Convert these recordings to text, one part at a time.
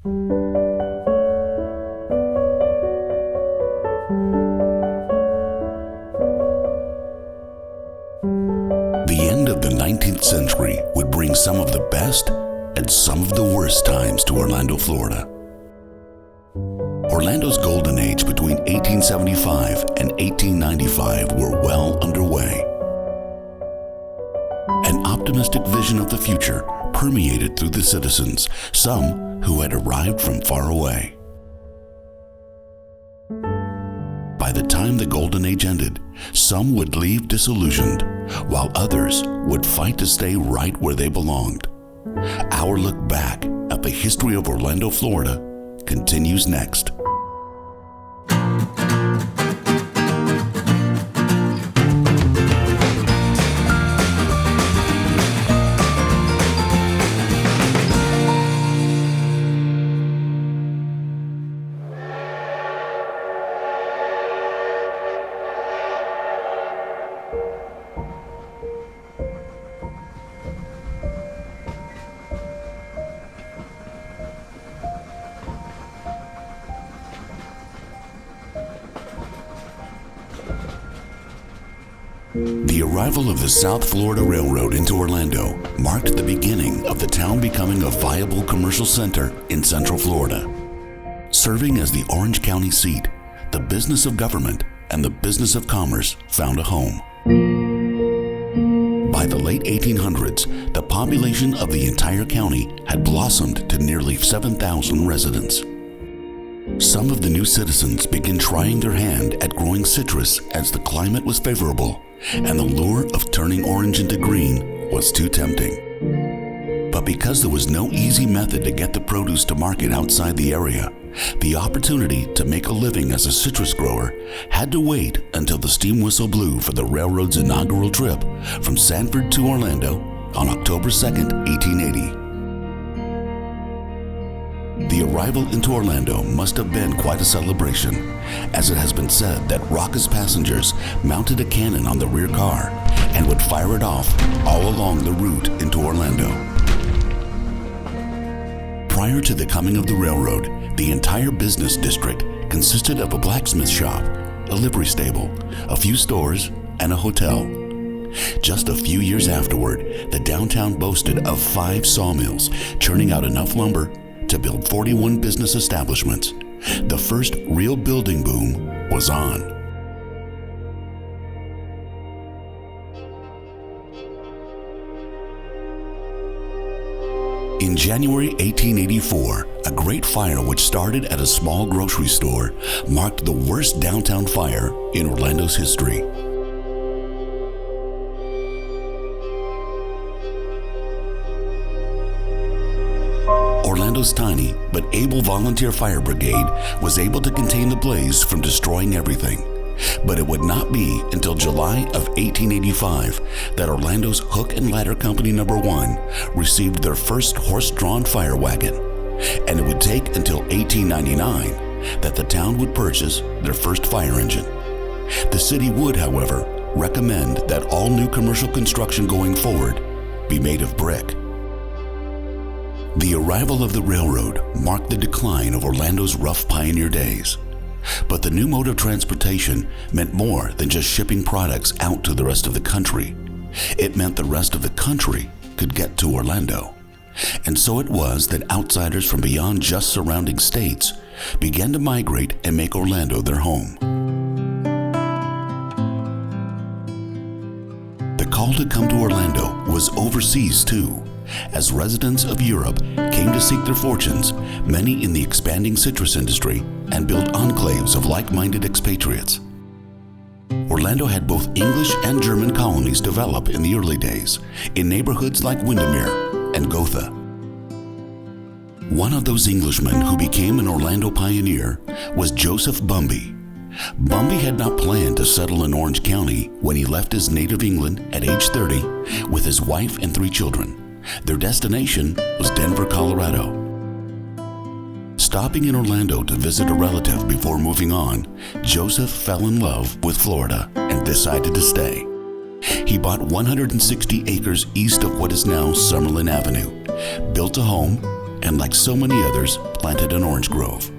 The end of the 19th century would bring some of the best and some of the worst times to Orlando, Florida. Orlando's golden age between 1875 and 1895 were well underway. An optimistic vision of the future permeated through the citizens, some who had arrived from far away. By the time the golden age ended, some would leave disillusioned, while others would fight to stay right where they belonged. Our look back at the history of Orlando, Florida continues next. The arrival of the South Florida Railroad into Orlando marked the beginning of the town becoming a viable commercial center in Central Florida. Serving as the Orange County seat, the business of government and the business of commerce found a home. By the late 1800s, the population of the entire county had blossomed to nearly 7,000 residents. Some of the new citizens began trying their hand at growing citrus as the climate was favorable and the lure of turning orange into green was too tempting. But because there was no easy method to get the produce to market outside the area, the opportunity to make a living as a citrus grower had to wait until the steam whistle blew for the railroad's inaugural trip from Sanford to Orlando on October 2nd, 1880. The arrival into Orlando must have been quite a celebration, as it has been said that raucous passengers mounted a cannon on the rear car and would fire it off all along the route into Orlando. Prior to the coming of the railroad, the entire business district consisted of a blacksmith shop, a livery stable, a few stores, and a hotel. Just a few years afterward, the downtown boasted of 5 sawmills, churning out enough lumber to build 41 business establishments. The first real building boom was on. In January 1884, a great fire which started at a small grocery store marked the worst downtown fire in Orlando's history. Orlando's tiny but able volunteer fire brigade was able to contain the blaze from destroying everything. But it would not be until July of 1885 that Orlando's Hook and Ladder Company No. 1 received their first horse-drawn fire wagon. And it would take until 1899 that the town would purchase their first fire engine. The city would, however, recommend that all new commercial construction going forward be made of brick. The arrival of the railroad marked the decline of Orlando's rough pioneer days. But the new mode of transportation meant more than just shipping products out to the rest of the country. It meant the rest of the country could get to Orlando. And so it was that outsiders from beyond just surrounding states began to migrate and make Orlando their home. The call to come to Orlando was overseas too. As residents of Europe came to seek their fortunes, many in the expanding citrus industry, and built enclaves of like-minded expatriates. Orlando had both English and German colonies develop in the early days, in neighborhoods like Windermere and Gotha. One of those Englishmen who became an Orlando pioneer was Joseph Bumby. Bumby had not planned to settle in Orange County when he left his native England at age 30 with his wife and 3 children. Their destination was Denver, Colorado. Stopping in Orlando to visit a relative before moving on, Joseph fell in love with Florida and decided to stay. He bought 160 acres east of what is now Summerlin Avenue, built a home, and like so many others, planted an orange grove.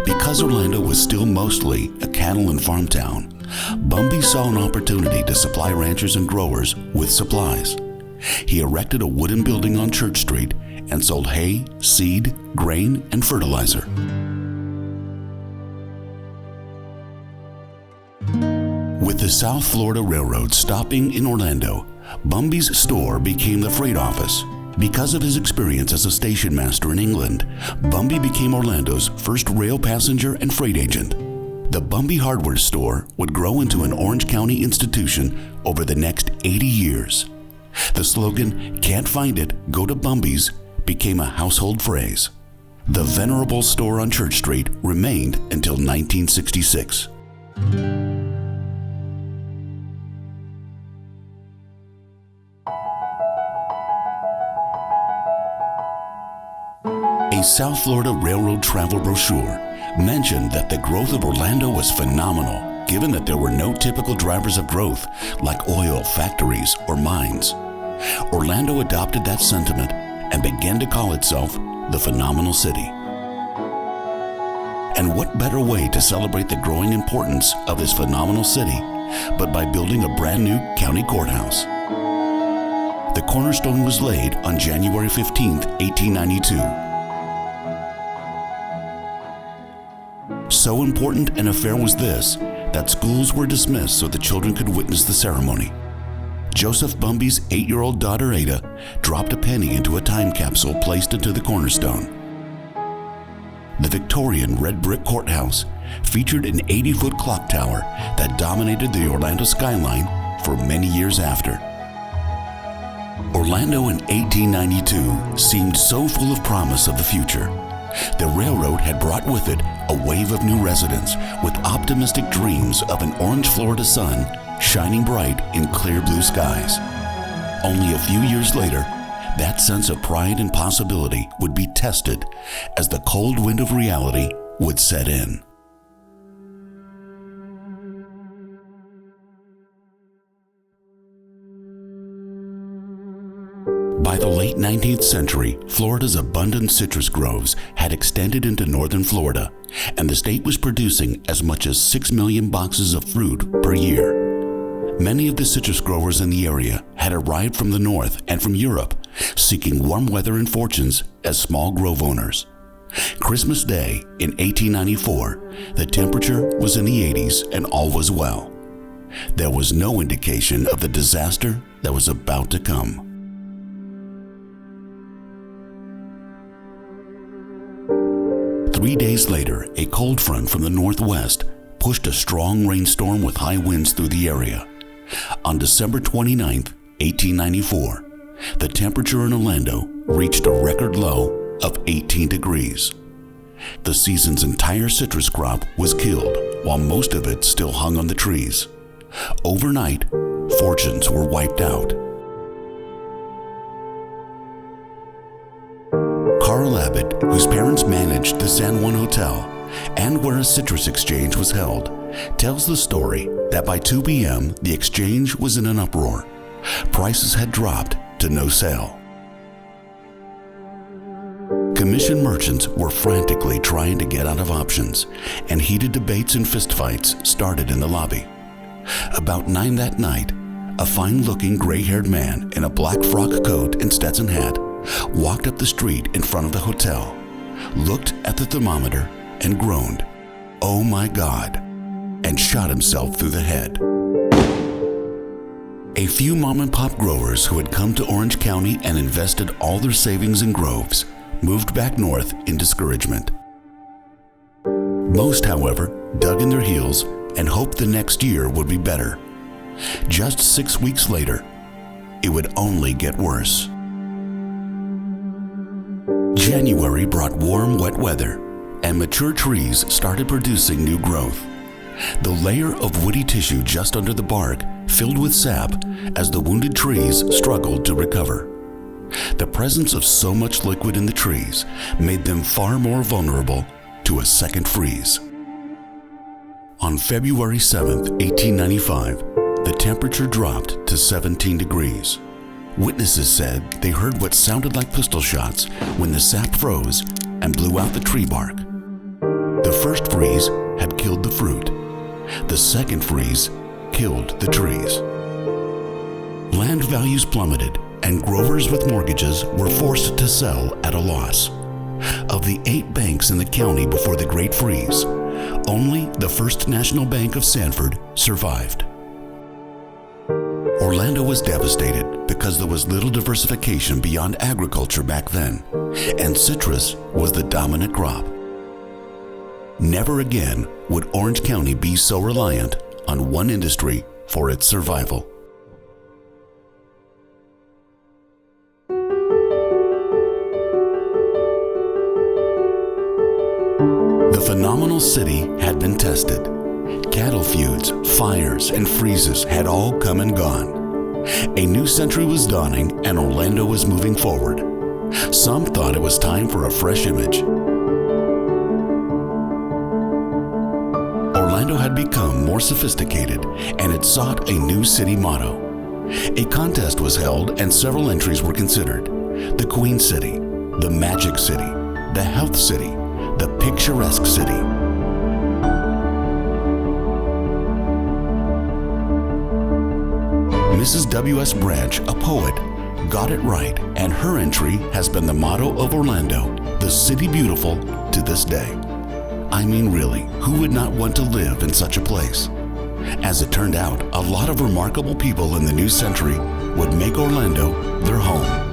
Because Orlando was still mostly a cattle and farm town, Bumby saw an opportunity to supply ranchers and growers with supplies. He erected a wooden building on Church Street and sold hay, seed, grain, and fertilizer. With the South Florida Railroad stopping in Orlando, Bumby's store became the freight office. Because of his experience as a station master in England, Bumby became Orlando's first rail passenger and freight agent. The Bumby hardware store would grow into an Orange County institution over the next 80 years. The slogan, "Can't find it, go to Bumby's," became a household phrase. The venerable store on Church Street remained until 1966. A South Florida Railroad travel brochure mentioned that the growth of Orlando was phenomenal, given that there were no typical drivers of growth like oil, factories, or mines. Orlando adopted that sentiment and began to call itself the Phenomenal City. And what better way to celebrate the growing importance of this phenomenal city but by building a brand new county courthouse? The cornerstone was laid on January 15, 1892. So important an affair was this that schools were dismissed so the children could witness the ceremony. Joseph Bumby's 8-year-old daughter Ada dropped a penny into a time capsule placed into the cornerstone. The Victorian red brick courthouse featured an 80-foot clock tower that dominated the Orlando skyline for many years after. Orlando in 1892 seemed so full of promise of the future. The railroad had brought with it a wave of new residents with optimistic dreams of an orange Florida sun shining bright in clear blue skies. Only a few years later, that sense of pride and possibility would be tested as the cold wind of reality would set in. By the late 19th century, Florida's abundant citrus groves had extended into northern Florida, and the state was producing as much as 6 million boxes of fruit per year. Many of the citrus growers in the area had arrived from the north and from Europe, seeking warm weather and fortunes as small grove owners. Christmas Day in 1894, the temperature was in the 80s and all was well. There was no indication of the disaster that was about to come. Three days later, a cold front from the northwest pushed a strong rainstorm with high winds through the area. On December 29, 1894, the temperature in Orlando reached a record low of 18 degrees. The season's entire citrus crop was killed, while most of it still hung on the trees. Overnight, fortunes were wiped out. Carl Abbott, whose parents managed the San Juan Hotel and where a citrus exchange was held, tells the story that by 2 p.m. the exchange was in an uproar. Prices had dropped to no sale. Commission merchants were frantically trying to get out of options, and heated debates and fistfights started in the lobby. About 9 that night, a fine-looking gray-haired man in a black frock coat and Stetson hat walked up the street in front of the hotel, looked at the thermometer, and groaned, "Oh my God," and shot himself through the head. A few mom-and-pop growers who had come to Orange County and invested all their savings in groves moved back north in discouragement. Most, however, dug in their heels and hoped the next year would be better. Just 6 weeks later, it would only get worse. January brought warm, wet weather, and mature trees started producing new growth. The layer of woody tissue just under the bark filled with sap as the wounded trees struggled to recover. The presence of so much liquid in the trees made them far more vulnerable to a second freeze. On February 7, 1895, the temperature dropped to 17 degrees. Witnesses said they heard what sounded like pistol shots when the sap froze and blew out the tree bark. The first freeze had killed the fruit. The second freeze killed the trees. Land values plummeted, and growers with mortgages were forced to sell at a loss. Of the 8 banks in the county before the Great Freeze, only the First National Bank of Sanford survived. Orlando was devastated because there was little diversification beyond agriculture back then, and citrus was the dominant crop. Never again would Orange County be so reliant on one industry for its survival. The phenomenal city had been tested. Cattle feuds, fires, and freezes had all come and gone. A new century was dawning, and Orlando was moving forward. Some thought it was time for a fresh image. Orlando had become more sophisticated, and it sought a new city motto. A contest was held, and several entries were considered: the Queen City, the Magic City, the Health City, the Picturesque City. Mrs. W.S. Branch, a poet, got it right, and her entry has been the motto of Orlando, the city beautiful, to this day. I mean, really, who would not want to live in such a place? As it turned out, a lot of remarkable people in the new century would make Orlando their home.